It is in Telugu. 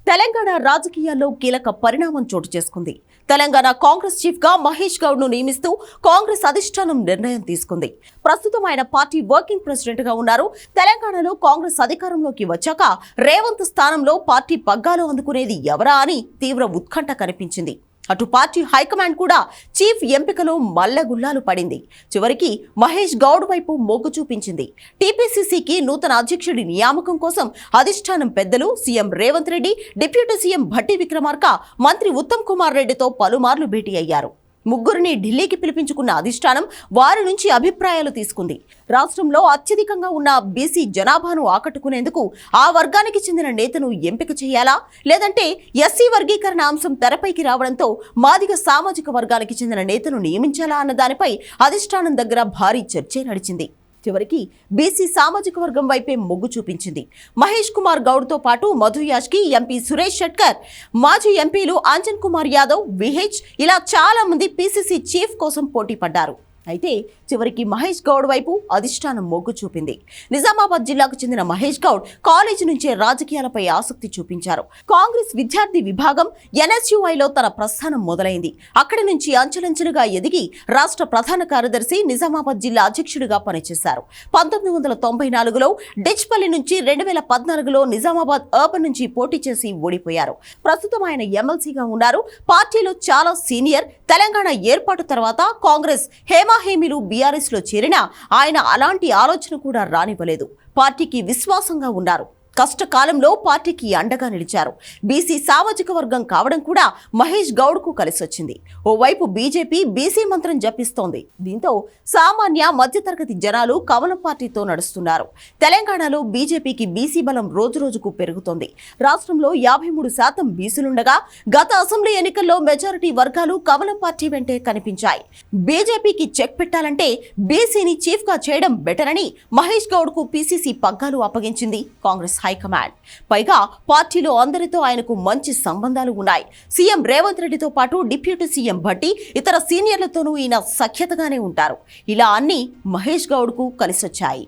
తెలంగాణ రాజకీయాల్లో కీలక పరిణామం చోటు చేసుకుంది. తెలంగాణ కాంగ్రెస్ చీఫ్ గా మహేష్ గౌడ్ ను నియమిస్తూ కాంగ్రెస్ అధిష్టానం నిర్ణయం తీసుకుంది. ప్రస్తుతం ఆయన పార్టీ వర్కింగ్ ప్రెసిడెంట్ గా ఉన్నారు. తెలంగాణలో కాంగ్రెస్ అధికారంలోకి వచ్చాక రేవంత్ స్థానంలో పార్టీ పగ్గాలు అందుకునేది ఎవరా అని తీవ్ర ఉత్కంఠ కనిపించింది. అటు పార్టీ హైకమాండ్ కూడా చీఫ్ ఎంపికలో మల్లగుల్లాలు పడింది. చివరికి మహేష్ గౌడ్ వైపు మొగ్గు చూపించింది. టీపీసీసీకి నూతన అధ్యక్షుడి నియామకం కోసం అధిష్టానం పెద్దలు CM Revanth Reddy, deputy CM Bhatti Vikramarka, మంత్రి ఉత్తమ్ కుమార్ రెడ్డితో పలుమార్లు భేటీ అయ్యారు. ముగ్గురిని ఢిల్లీకి పిలిపించుకున్న అధిష్టానం వారి నుంచి అభిప్రాయాలు తీసుకుంది. రాష్ట్రంలో అత్యధికంగా ఉన్న బీసీ జనాభాను ఆకట్టుకునేందుకు ఆ వర్గానికి చెందిన నేతను ఎంపిక చేయాలా, లేదంటే ఎస్సీ వర్గీకరణ అంశం తెరపైకి రావడంతో మాదిగ సామాజిక వర్గానికి చెందిన నేతను నియమించాలా అన్న దానిపై అధిష్టానం దగ్గర భారీ చర్చే నడిచింది. చివరికి బీసీ సామాజిక వర్గం వైపే మొగ్గు చూపించింది. మహేష్ కుమార్ గౌడ్తో పాటు మధు యాష్కి, ఎంపీ సురేష్ షెట్కర్, మాజీ ఎంపీలు అంజన్ కుమార్ యాదవ్, విహెచ్ ఇలా చాలా మంది పీసీసీ చీఫ్ కోసం పోటీ పడ్డారు. అయితే చివరికి మహేష్ గౌడ్ వైపు అధిష్టానం మొగ్గు చూపింది. నిజామాబాద్ జిల్లాకు చెందిన మహేష్ గౌడ్ కాలేజీ నుంచే రాజకీయాలపై ఆసక్తి చూపించారు. కాంగ్రెస్ విద్యార్థి విభాగం ఎన్ఎస్యుఐలో తన ప్రస్థానం మొదలైంది. అక్కడి నుంచి అంచెలంచెలుగా ఎదిగి రాష్ట్ర ప్రధాన కార్యదర్శి, నిజామాబాద్ జిల్లా అధ్యక్షుడిగా పనిచేశారు. 1994లో డిచ్పల్లి నుంచి 2014లో నిజామాబాద్ అర్బన్ నుంచి పోటీ చేసి ఓడిపోయారు. ప్రస్తుతం ఆయన ఎమ్మెల్సీగా ఉన్నారు. పార్టీలో చాలా సీనియర్. తెలంగాణ ఏర్పాటు తర్వాత కాంగ్రెస్ హేమాహేమీలు బీఆర్ఎస్ లో చేరినా ఆయన అలాంటి ఆలోచన కూడా రానివ్వలేదు. పార్టీకి విశ్వాసంగా ఉన్నారు. కష్టకాలంలో పార్టీకి అండగా నిలిచారు. బీసీ సామాజిక వర్గం కావడం కూడా మహేష్ గౌడ్ కు కలిసొచ్చింది. ఓవైపు బీజేపీ బీసీ మంత్రం జపిస్తోంది. దీంతో సామాన్య మధ్యతరగతి జనాలు కమలం పార్టీతో నడుస్తున్నారు. తెలంగాణలో బీజేపీకి బీసీ బలం రోజురోజుకు పెరుగుతోంది. రాష్ట్రంలో 53% బీసీలుండగా గత అసెంబ్లీ ఎన్నికల్లో మెజారిటీ వర్గాలు కమలం పార్టీ వెంటే కనిపించాయి. బీజేపీకి చెక్ పెట్టాలంటే బీసీని చీఫ్ గా చేయడం బెటర్ అని మహేష్ గౌడ్ కు పీసీసీ పగ్గాలు అప్పగించింది కాంగ్రెస్ హైకమాండ్. పైగా పార్టీలో అందరితో ఆయనకు మంచి సంబంధాలు ఉన్నాయి. సీఎం రేవంత్ రెడ్డితో పాటు డిప్యూటీ సీఎం భట్టి, ఇతర సీనియర్లతోనూ ఈయన సఖ్యతగానే ఉంటారు. ఇలా అన్ని మహేష్ గౌడ్ కు కలిసొచ్చాయి.